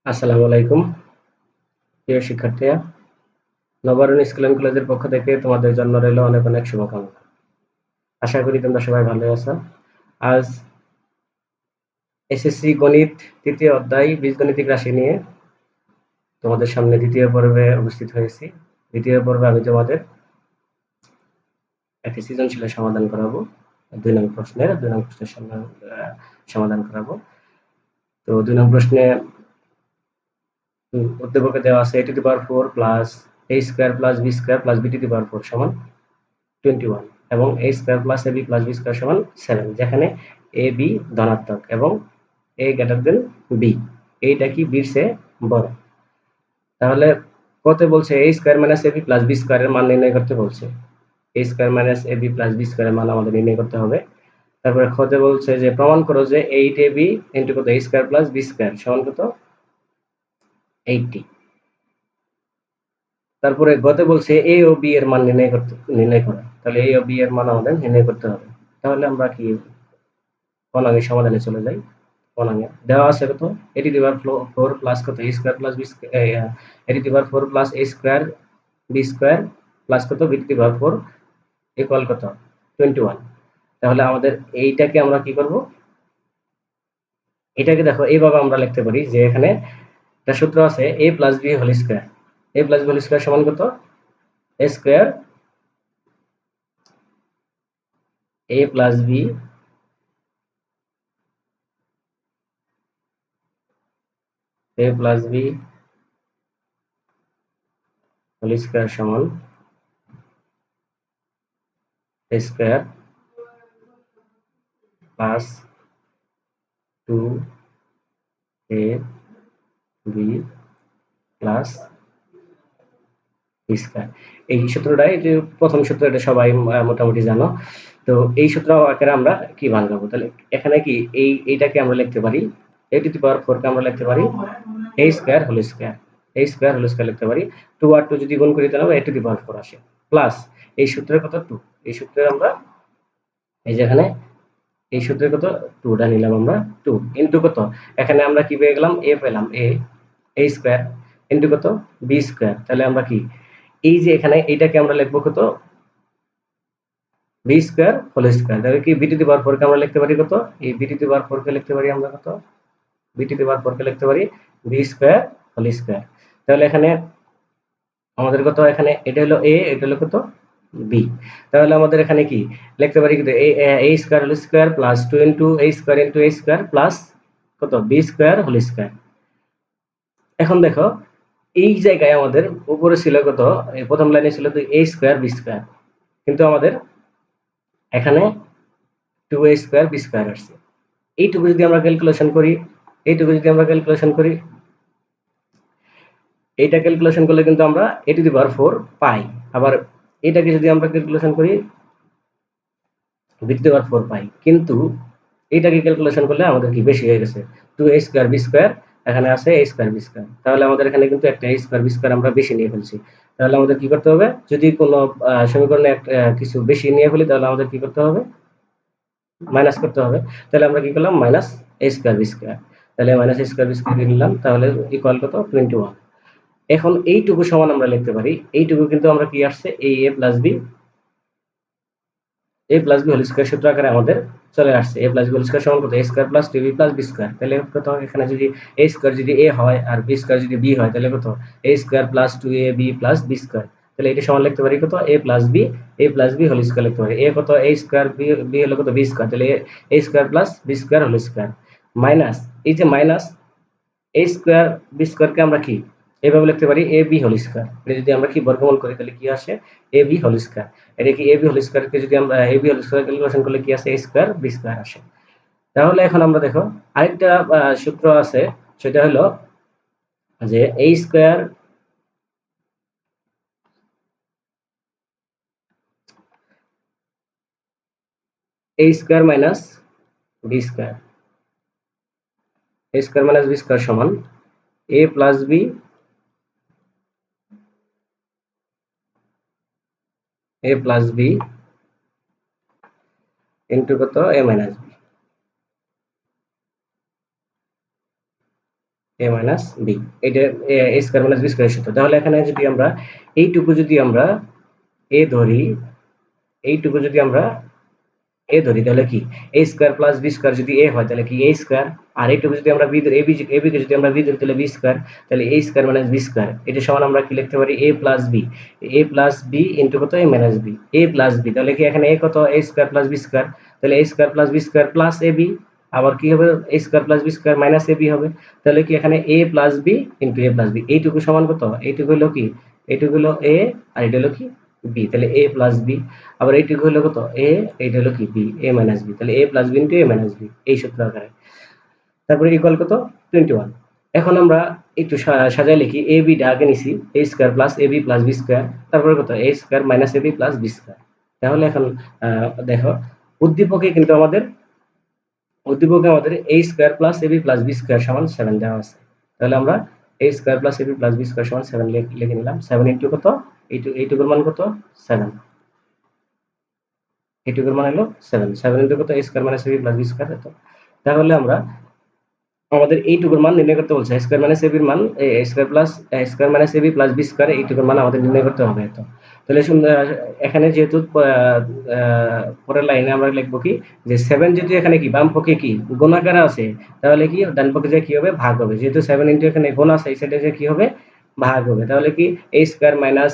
আসসালামু আলাইকুম প্রিয় শিক্ষার্থীরা। নবারুণ স্কুল অ্যান্ড কলেজের পক্ষ থেকে তোমাদের জন্য রইল অনেক অনেক শুভকামনা। আশা করি তোমরা সবাই ভালো আছো। আজ এসএসসি গণিত তৃতীয় অধ্যায় বীজগণিতিক রাশি নিয়ে তোমাদের সামনে দ্বিতীয় পর্বে উপস্থিত হয়েছি। দ্বিতীয় পর্বে আমি তোমাদের একটি সৃজনশীলের সমাধান করাবো। 2 নং প্রশ্নের সমাধান করাবো। তো 2 নং প্রশ্নে উদ্দীপকে দেওয়া আছে a to the power 4 plus a square plus b square plus b to the power 4 সমান 21 এবং a square plus ab plus b square সমান 7, যেখানে ab ধনাত্মক এবং a গ্রেটার দেন b, এইটা কি b এর চেয়ে বড়। তাহলে কত বলছে a square minus ab plus b স্কয়ারের মান নির্ণয় করতে বলছে। a square minus ab plus b স্কয়ারের মান আমাদের নির্ণয় করতে হবে। তারপরে কত বলছে যে প্রমাণ করো যে 8ab ইনটু কত a square plus b square সমান কত 80। তারপরে গতে বলছে a ও b এর মান নির্ণয় করা। তাহলে a ও b এর মান আমাদের নির্ণয় করতে হবে। তাহলে আমরা কি কলামের সমাধানে চলে যাই। কলামে দেওয়া আছে কত a to the power 4 plus কত a square plus b square, a to the power 4 plus a square b square plus কত b to the power 4 equal কত 21। তাহলে আমাদের এইটাকে আমরা কি করব, এটাকে দেখো এইভাবে আমরা লিখতে পারি যে এখানে একটা সূত্র আছে a plus b whole square, a plus b whole square সমান কত a square a plus b a plus b whole square সমান a square plus 2a b plus square. এই সূত্রটা, এই যে প্রথম সূত্র, এটা সবাই মোটামুটি জানো। তো এই সূত্র আকারে আমরা কি ভাঙাবো, তাহলে এখানে কি এইটাকে আমরা লিখতে পারি a টু দি পাওয়ার 4 কে আমরা লিখতে পারি a square whole square, a square whole square লিখতে পারি। 2 আর 2 যদি গুণ করি তাহলে a টু দি পাওয়ার 4 আসে, প্লাস এই সূত্রের কত 2, এই সূত্রের আমরা এই যে এখানে এই সূত্রের কত 2টা নিলাম আমরা 2 ইনটু কত, এখানে আমরা কি পেয়ে গেলাম a পেলাম a স্কয়ার ইনটু কত b স্কয়ার। তাহলে আমরা কি এই যে এখানে এইটাকে আমরা লিখবো কত b স্কয়ার হোল স্কয়ার। তাহলে কি b টু দি পাওয়ার 4 কে আমরা লিখতে পারি কত, এই b টু দি পাওয়ার 4 কে লিখতে পারি আমরা কত b টু দি পাওয়ার 4 কে লিখতে পারি b স্কয়ার হোল স্কয়ার। তাহলে এখানে আমাদের কত, এখানে এটা হলো a, এটা হলো কত b। তাহলে আমাদের এখানে কি লিখতে পারি কিন্তু a square whole square plus 2 into a square plus কত b স্কয়ার হোল স্কয়ার। এখন দেখো এই জায়গায় আমাদের উপরে ছিল কত, এই প্রথম লাইনে ছিল তো a স্কয়ার b স্কয়ার, কিন্তু আমাদের এখানে 2a স্কয়ার b স্কয়ার আসছে। এইটুকু যদি আমরা ক্যালকুলেশন করি, এইটুকু যদি আমরা ক্যালকুলেশন করি, এইটা ক্যালকুলেশন করলে কিন্তু আমরা a টু দি পাওয়ার 4 পাই। আবার এটাকে যদি আমরা ক্যালকুলেশন করি b টু দি পাওয়ার 4 পাই, কিন্তু এইটাকে ক্যালকুলেশন করলে আমাদের কি বেশি হয়ে গেছে 2a স্কয়ার b স্কয়ার, এখানে আছে a স্কয়ার b স্কয়ার। তাহলে আমাদের এখানে কিন্তু একটা a স্কয়ার b স্কয়ার আমরা বেশি নিয়ে ফেলছি। তাহলে আমাদের কি করতে হবে, যদি কোনো সমীকরণে কিছু বেশি নিয়ে ফেলি তাহলে আমাদের কি করতে হবে, মাইনাস করতে হবে। তাহলে আমরা কি করলাম minus a square b square, তাহলে minus a square b square নিলাম, তাহলে ইকুয়াল কত 21। এখন এইটুকু সমান আমরা লিখতে পারি, এইটুকু কিন্তু আমরা কি আসছে a plus b whole square সূত্র আকারে আমাদের চলে আসছে। a plus b whole square সমান কত a square plus 2b plus b square. তাহলে কত, এখানে যদি a স্কয়ার যদি a হয় আর b স্কয়ার যদি b হয় তাহলে কত a square plus 2ab plus b square. তাহলে এটা সমান লিখতে পারি কত a plus b whole square লিখতে পারি। a কত a স্কয়ার, b হলো কত b স্কয়ার, তাহলে a square plus b square whole square minus এই যে মাইনাস a স্কয়ার b স্কয়ারকে আমরা কি এভাবে লিখতে পারি ab হোল স্কয়ার। এটা যদি আমরা কি বর্গমূল করি তাহলে কি আসে ab হোল স্কয়ার। এটা কি ab হোল স্কয়ারকে যদি আমরা ab হোল স্কয়ার ক্যালকুলেশন করলে কি আসে a স্কয়ার b স্কয়ার আসে। তাহলে এখন আমরা দেখো আরেকটা সূত্র আছে, সেটা হলো যে a square minus b square, a square minus b square সমান a প্লাস b ইনটু কত a minus b। A minus B, এটা A square minus B square সূত্র। তাহলে এখানে যদি আমরা এইটুকু যদি আমরা এ ধরি, এইটুকু যদি আমরা এ ধরি তাহলে কি এ স্কয়ার প্লাস বি স্কয়ার যদি এ হয় তাহলে কি এ স্কয়ার, আর এইটুকু যদি আমরা বি ধরি, এবি কে যদি আমরা বি ধরি তাহলে বি স্কয়ার, তাহলে A square minus B square এটা সমান আমরা কি লিখতে পারি A plus B, A plus B into কত A minus B, A plus B তাহলে কি এখানে এ কত A square plus B square, তাহলে A square plus B square plus A B, আবার কি হবে A square plus B square minus A B হবে, তাহলে কি এখানে A plus B into A plus B, এইটুকু সমান কত এইটুকু হলো কি এইটুকু হলো এ আর এটা হলো কি বি, তাহলে এ প্লাস বি, আবার এইটুকু হলো কত এ, এইটা হলো কি বি এ মাইনাস বি, তাহলে এ প্লাস বি ইন্টু এ মাইনাস বি এই সূত্র আকারে। তারপরে ইকুয়াল কত 21। এখন আমরা একটু সাজায় লিখি, এ বি টা আগে নিছি এ square plus A B plus B square, তারপরে কত A square minus A B plus B square. তাহলে এখন দেখো উদ্দীপকে কিন্তু আমাদের এ square plus A B plus B square সমান 7 দেওয়া আছে, তাহলে আমরা এ square plus A B plus B square সমান 7 লিখে নিলাম। 7 ইনটু কত এইটুকুর মান কত 7, এইটুকুর মান হলো 7, 7 ইনটু কত a square minus ab plus b square এত। তাহলে আমরা আমাদের এইটুকুর মান নির্ণয় করতে বলছে, a স্কয়ার মাইনাস ab এর মান a square plus a square minus ab plus b square এইটুকুর মান আমাদের নির্ণয় করতে হবে এত। তাহলে এখানে যেহেতু পরের লাইনে আমরা লিখবো কি যে 7 যেহেতু এখানে কি বাম পক্ষে কি গুণাকার আছে, তাহলে কি ডান পক্ষে যে কি হবে ভাগ হবে, যেহেতু 7 ইনটু এখানে গুণ আছে এই সাইডে যে কি হবে ভাগ হবে, তাহলে কি a square minus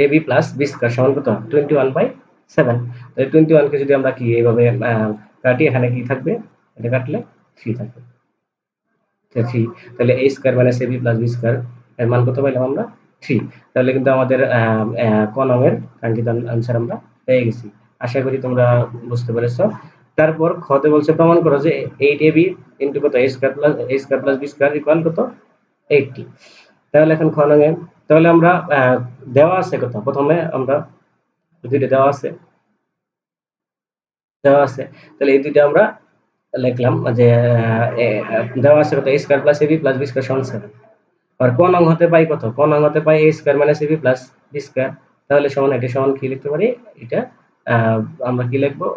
ab plus b square সমান কত 21/7। তাহলে 21 কে যদি আমরা কি এইভাবে কাটি এখানে কি থাকবে, এটা কাটলে 3 থাকবে, 3, তাহলে a square minus ab plus b square এর মান কত পাইলাম আমরা 3। তাহলে কিন্তু আমাদের ক নং এর কাঙ্ক্ষিত আনসার আমরা পেয়ে গেছি। আশা করি তোমরা বুঝতে পেরেছো। তারপর খ তে বলছে প্রমাণ করো যে 8ab ইনটু কত a square plus b square equal কত 80। তাহলে এখন খ নং এ তাহলে আমরা দেওয়া আছে কত, প্রথমে আমরা দুইটা দেওয়া আছে, তাহলে এই দুইটা আমরা লিখলাম যে দেওয়া আছে কত a square plus ab plus b square সমান 7, আর কোন অঙ্ক হতে পাই কত কোন অঙ্ক হতে পাই a square minus ab plus b square, তাহলে সমান এটা সমান কি লিখতে পারি এটা আহ, আমরা কি লিখবো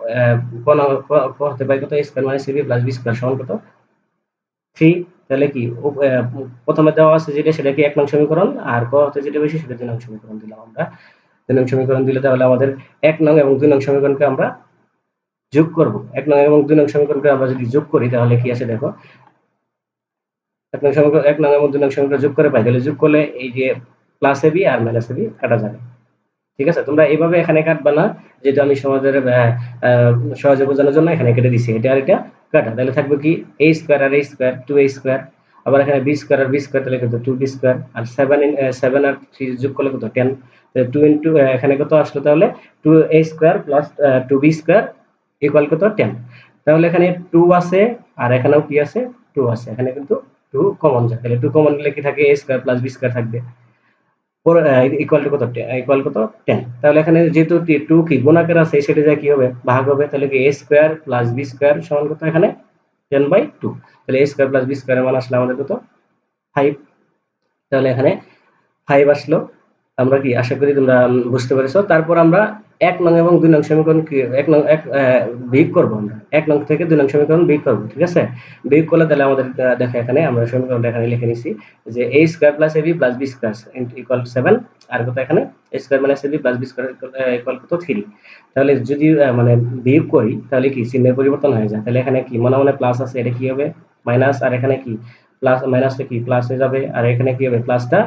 কোন অঙ্ক ক হতে পাই কত a square minus ab plus b square সমান কত 3। তাহলে কি প্রথমে দেওয়া আছে যেটা সেটা কি 1 নং সমীকরণ, আর ক হতে যেটা বেশি সেটা 2 নং সমীকরণ দিলাম আমরা। 2 নং সমীকরণ দিলে তাহলে আমাদের 1 নং এবং 2 নং সমীকরণকে আমরা যোগ করব। 1 নং এবং 2 নং সমীকরণকে আমরা যদি যোগ করি তাহলে কি আসে দেখো, 1 নং সমীকরণ 1 নং এবং 2 নং সমীকরণ যোগ করে পাই, তাহলে যোগ করলে এই যে প্লাস এবি আর মাইনাস এবি কাটা যাবে। ঠিক আছে, তোমরা এইভাবে এখানে কাটবা না, যেটা আমি সমাজের সহজে বোঝানোর জন্য এখানে কেটে দিছি, এটা আর এটা কাটা, তাহলে থাকবে কি a স্কয়ার আর a স্কয়ার 2a স্কয়ার, আবার এখানে b স্কয়ার আর b স্কয়ার তাহলে কত 2b স্কয়ার, আর 7 আর 3 যোগ করলে কত 10, তাহলে 2 ইনটু এখানে কত আসলো তাহলে 2a square plus 2b square equal কত 10। তাহলে এখানে 2 আছে আর এখানেও কি আছে 2 আছে, এখানে কিন্তু 2 কমন যায়, তাহলে 2 কমন নিলে কি থাকে a square plus b square থাকবে ইকুয়াল টু কত ইকুয়াল কত 10। তাহলে এখানে যেহেতু 2 কি গুণাকার আছে সেটা যায় কি হবে ভাগ হবে, তাহলে কি a square plus b square সমান কত এখানে 10/2, তাহলে a square plus b square এর মান আসলে আমাদের কত 5। তাহলে এখানে 5 আসলো। আমরা কি আশা করি তোমরা বুঝতে পেরেছো। তারপর আমরা 1 নং এবং 2 নং সমীকরণ কি 1 নং বিয়োগ করব, আমরা 1 নং থেকে 2 নং সমীকরণ বিয়োগ করব, ঠিক আছে। বিয়োগ করলে তাহলে আমাদের দেখো এখানে আমরা সমীকরণটা এখানে লিখে নিছি যে a square plus ab plus b square equal 7, আর কত এখানে a square minus ab plus b square equal কত 3। তাহলে যদি মানে বিয়োগ করি তাহলে কি চিহ্নের পরিবর্তন হয়ে যায়, তাহলে এখানে কি মনে মনে প্লাস আছে এটা কি হবে মাইনাস, আর এখানে কি প্লাস মাইনাসটা কি প্লাস হয়ে যাবে, আর এখানে কি হবে প্লাসটা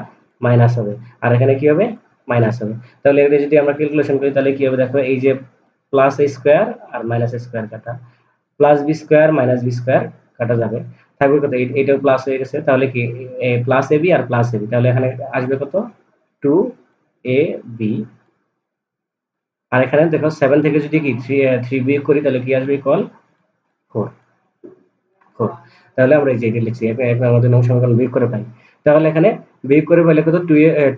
মাইনাস হবে, আর এখানে কি হবে মাইনাস হবে। তাহলে এটা যদি আমরা ক্যালকুলেশন করি তাহলে কি হবে দেখো, এই যে প্লাস a স্কয়ার আর মাইনাস a স্কয়ার কাটা, plus b square minus b square কাটা যাবে, থাকবে কত এটাও প্লাস হয়ে গেছে, তাহলে কি প্লাস ab আর প্লাস ab, তাহলে এখানে আসবে কত 2ab, আর এখানে দেখো 7 থেকে যদি কি 3 বিয়োগ করি তাহলে কি আসবে ইকুয়াল 4। তাহলে আমরা এই যে এটা লিখছি এখন আমাদের নং সমীকরণ বিয়োগ করে পাই, তাহলে এখানে বিয়োগ করে পাইলে কত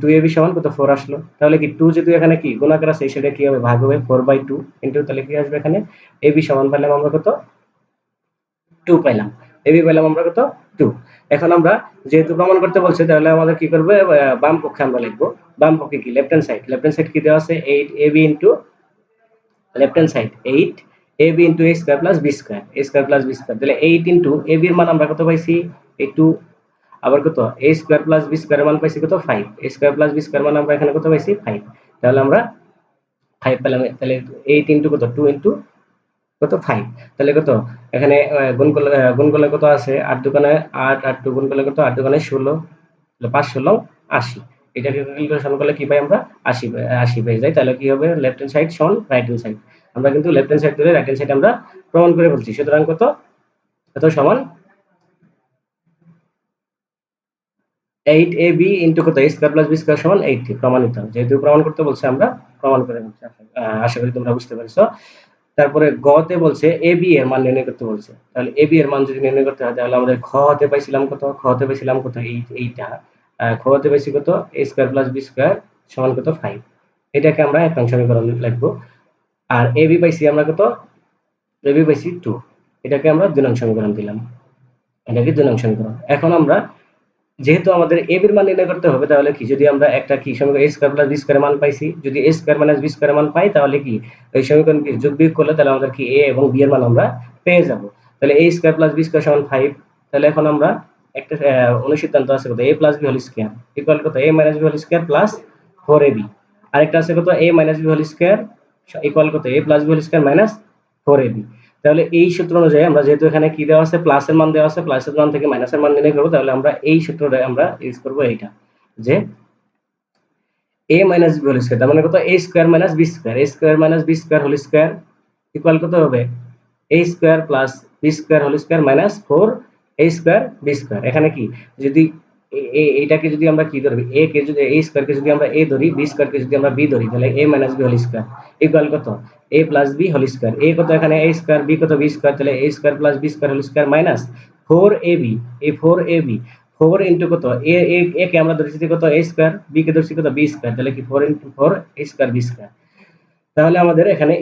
2ab সমান কত 4 আসলো, তাহলে কি 2 যেহেতু এখানে কি গুণাকার আছে সেটা কি হবে ভাগ হবে 4/2 ইনটু, তাহলে কি আসবে এখানে ab সমান পাইলাম আমরা কত 2 পাইলাম, ab পাইলাম আমরা কত 2। এখন আমরা যেহেতু প্রমাণ করতে বলছে তাহলে আমাদের কি করবে বাম পক্ষে আমরা লিখবো, বাম পক্ষে কি লেফট হ্যান্ড সাইড কি দেওয়া আছে 8ab into left hand side 8 ab into a square plus b square তাহলে 8 ইনটু ab এর মান আমরা কত পাইছি এই 2, আবার কত a square plus b square মান পাইছি কত 5, a square plus b square মান আমরা এখানে কত পাইছি 5। তাহলে আমরা 5 পেলাম। তাহলে 8 ইনটু কত 2 ইনটু কত 5। তাহলে কত এখানে গুণ করলে কত আছে 8 দোকানে 8 8 2 গুণ করলে কত 8 দোকানে 16, তাহলে 5 16 80। এটাকে ক্যালকুলেশন করলে কি পাই আমরা 80 80 পেয়ে যাই। তাহলে কি হবে লেফট হ্যান্ড সাইড সমান রাইট হ্যান্ড সাইড। আমরা কিন্তু লেফট হ্যান্ড সাইড ধরে রাইট হ্যান্ড সাইড আমরা প্রমাণ করে বলছি। সুতরাং কত কত সমান 8ab ইনটু কত a square plus b square সমান 80 প্রমাণিত। যেহেতু প্রমাণ করতে বলছে আমরা প্রমাণ করে বলছি। আশা করি তোমরা বুঝতে পেরেছো। তারপরে গ তে বলছে ab এর মান নির্ণয় করতে বলছে। তাহলে ab এর মান যদি নির্ণয় করতে হয় তাহলে আমাদের খ হতে পাইছিলাম কত এইটা খ হতে পাইছি কত a square plus b square সমান কত 5। এটাকে আমরা এক নং সমীকরণ লিখবো। আর ab পাইছি আমরা কত ab পাইছি 2। এটাকে আমরা 2 নং সমীকরণ দিলাম। এটাকে 2 নং সমীকরণ। এখন আমরা যেহেতু আমাদের a এর মান নির্ণয় করতে হবে তাহলে কি যদি আমরা একটা কি সমীকরণ a square plus b square মান পাইছি, যদি a square minus b square মান পাই তাহলে কি এই সমীকরণকে যোগ বিয়োগ করলে তাহলে আমাদের কি a এবং b এর মান আমরা পেয়ে যাব। তাহলে a square plus b square সমান 5। তাহলে এখন আমরা একটা অনুসিদ্ধান্ত আছে কত a plus b whole square equal কত a minus b whole square plus 4ab। আরেকটা আছে কত a minus b whole square equal কত a plus b whole square minus 4ab। তাহলে এই সূত্র অনুযায়ী আমরা যেহেতু এখানে কি দেওয়া আছে প্লাসের মান দেওয়া আছে, প্লাসের মান থেকে মাইনাসের মান নির্ণয় করব। তাহলে আমরা এই সূত্রটা আমরা ইউজ করব এইটা যে a minus b whole square তার মানে কত a square minus b square, a square minus b square whole square equal কত হবে a square plus b square whole square minus 4 a square b square. এখানে কি যদি এইটাকে যদি আমরা কি ধরবি a কে যদি a স্কয়ার কে যদি আমরা a ধরি, b স্কয়ার কে যদি আমরা b ধরি তাহলে a minus b whole square equal কত a plus b whole square. a কত এখানে a স্কয়ার, b কত b স্কয়ার, তাহলে a square plus b square whole square minus 4ab। এই 4ab 4 ইনটু কত a কে আমরা ধরেছি কত a স্কয়ার, b কে ধরেছি কত b স্কয়ার, তাহলে কি 4 into 4 a square b square. তাহলে আমাদের এখানে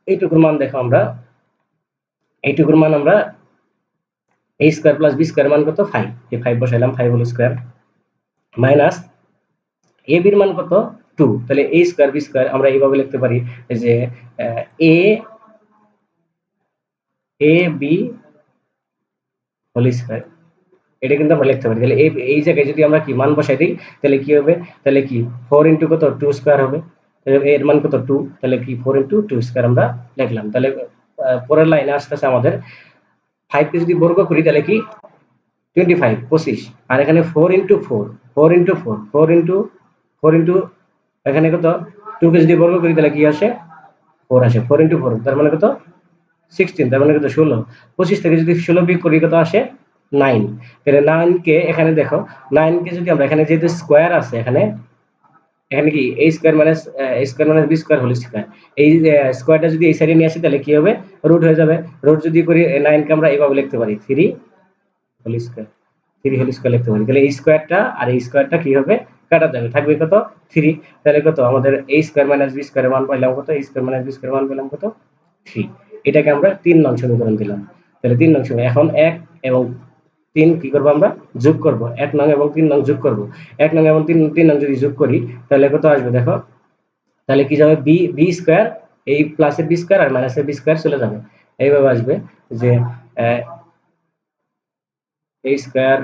এইটুকুর মান দেখো আমরা এইটুকুর মান আমরা a square plus b square মান কত 5, এই 5 বসাইলাম 5 হোল স্কয়ার মাইনাস ab এর মান কত 2। তাহলে a স্কয়ার b স্কয়ার আমরা এইভাবে লিখতে পারি যে ab হোল স্কয়ার। এটা কিন্তু আমরা লিখতে পারি। তাহলে এই জায়গায় যদি আমরা কি মান বসাই দিই তাহলে কি হবে, তাহলে কি 4 ইনটু কত 2 স্কয়ার হবে। তাহলে এর মান কত 2, তাহলে কি 4 ইনটু 2 স্কয়ার আমরা লিখলাম। তাহলে পরের লাইনে আসতেছে আমাদের 5 কে যদি বর্গ করি তাহলে কি 25 25। আর এখানে 4 ইনটু 4 4 ইনটু 4 4 ইনটু 4 ইনটু এখানে কত 2 কে যদি বর্গ করি তাহলে কি আসে 4 আসে। 4 ইনটু 4 তার মানে কত 16, তার মানে কত 16। 25 থেকে যদি 16 বিয়োগ করি কত আসে 9। তাহলে 9 কে এখানে দেখো 9 কে যদি আমরা এখানে যেহেতু স্কয়ার আছে এখানে কি a square minus b square whole square, এই স্কয়ারটা যদি এই সাইডে নিয়ে আসি তাহলে কি হবে রুট হয়ে যাবে। রুট যদি করি 9 কে আমরা এইভাবে লিখতে পারি 3 হোল স্কয়ার, 3 হোল স্কয়ার লিখতে পারি। তাহলে এই স্কয়ারটা আর এই স্কয়ারটা কি হবে কাটা যাবে, থাকবে কত 3। তাহলে কত আমাদের a স্কয়ার মাইনাস b স্কয়ারের মান পাইলাম কত, a স্কয়ার মাইনাস b স্কয়ারের মান পেলাম কত 3। এটাকে আমরা 3 নং সমীকরণ দিলাম। তাহলে 3 নং সমীকরণ এখন 1 এবং 3 কি করব আমরা যোগ করব, 1 নং এবং 3 নং যোগ করব। 1 নং এবং 3 নং যদি যোগ করি তাহলে কত আসবে দেখো, তাহলে কি যাবে b স্কয়ার, এই প্লাসের b স্কয়ার আর মাইনাসের b স্কয়ার চলে যাবে। এইভাবে আসবে যে a square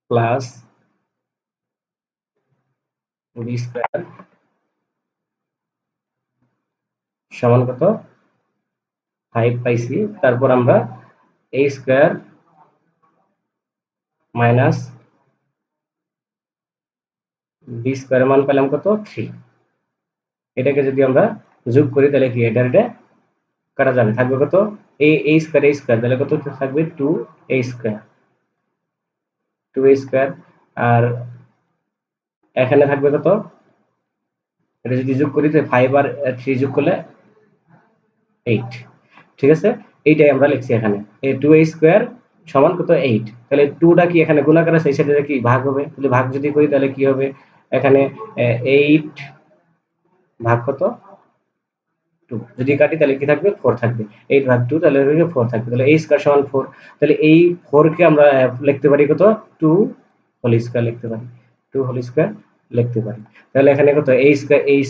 plus b square সমান কত 5 পাইছি। তারপর আমরা a স্কয়ার মাইনাস b স্কয়ারের মান পেলাম কত 3। এটাকে যদি আমরা যোগ করি তাহলে কি এটা কাটা যাবে, থাকবে কত a স্কয়ার তাহলে কত থাকবে 2a স্কয়ার। আর এখানে থাকবে কত, এটা যদি যোগ করি তো 5 আর 3 যোগ করলে 8। ঠিক আছে, এইটাই আমরা লিখছি এখানে এই 2a স্কয়ার সমান কত 8। তাহলে 2টা কি এখানে গুণাকার আছে, এই সাইডে কি ভাগ হবে, তাহলে ভাগ যদি করি তাহলে কি হবে এখানে 8 ভাগ কত 2 যদি কাটি তাহলে কি থাকবে 4 থাকবে। 8 ভাগ 2 তাহলে 4 থাকবে। তাহলে a স্কয়ার সমান 4। তাহলে এই 4 কে আমরা লিখতে পারি কত 2 হোল স্কয়ার লিখতে পারি, 2 হোল স্কয়ার লিখতে পারি। তাহলে এখানে কত a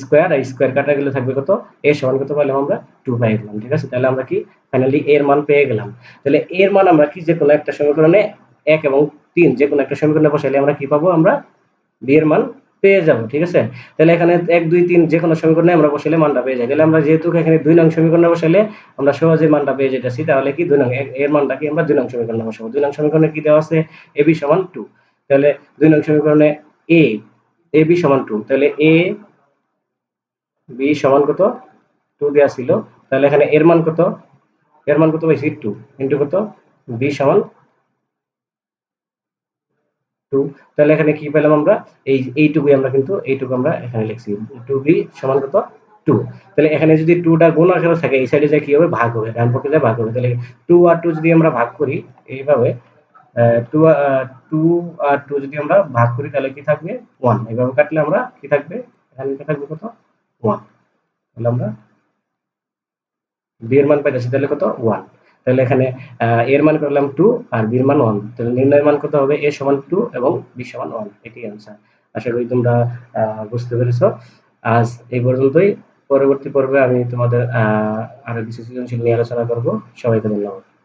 স্কয়ার কাটা গেলে থাকবে কত a সমান কত পেলাম আমরা 2 পেয়ে গেলাম। ঠিক আছে, তাহলে আমরা কি ফাইনালি এর মান পেয়ে গেলাম। তাহলে এর মান আমরা কি যে কোনো একটা সমীকরণে 1 এবং 3 যে কোনো একটা সমীকরণে বসাইলে আমরা কি পাবো, আমরা b এর মান পেয়ে যাব। ঠিক আছে? তাহলে এখানে 1 2 3 যে কোনো সমীকরণে আমরা বসাইলে মানটা পেয়ে যাই। তাহলে আমরা যেহেতু এখানে 2 নং সমীকরণে বসাইলে আমরা সহজেই মানটা পেয়ে যাইতেছি, তাহলে কি 2 নং এর মানটা কি আমরা 2 নং সমীকরণে বসাবো। 2 নং সমীকরণে কি দেওয়া আছে, ab সমান 2। তাহলে 2 নং সমীকরণে ab সমান 2, তাহলে a b সমান কত, 2 দেওয়া ছিল। তাহলে এখানে এর মান কত, এর মান কত পাইছি, 2 ইনটু কত, b সমান 2। তাহলে এখানে কি পেলাম আমরা, এইটুকুই আমরা কিন্তু এইটুকু আমরা এখানে লিখছি, 2b সমান কত, 2। তাহলে এখানে যদি 2টা গুণ আকারে থাকে, এই সাইডে যায় কি হবে, ভাগ হবে, ডান পক্ষে যায় ভাগ হবে। তাহলে 2 আর 2 যদি আমরা ভাগ করি এইভাবে, 2 আর 2 যদি আমরা ভাগ করি তাহলে কি থাকবে, 1। এইভাবে কাটলে আমরা কি থাকবে, এখানে কি থাকবে কত, 1। তাহলে আমরা b এর মান পাইতেছি, তাহলে কত, 1। তাহলে এখানে এর মান করলাম 2 আর b এর মান 1। তাহলে নির্ণয় মান কত হবে, a সমান 2 এবং b সমান 1। এটাই आंसर। আশা করি তোমরা বুঝতে পেরেছো। আজ এই পর্যন্তই। পরবর্তী পর্বে আমি তোমাদের আরো কিছু সৃজনশীল নিয়ে আলোচনা করব। সবাইকে ধন্যবাদ।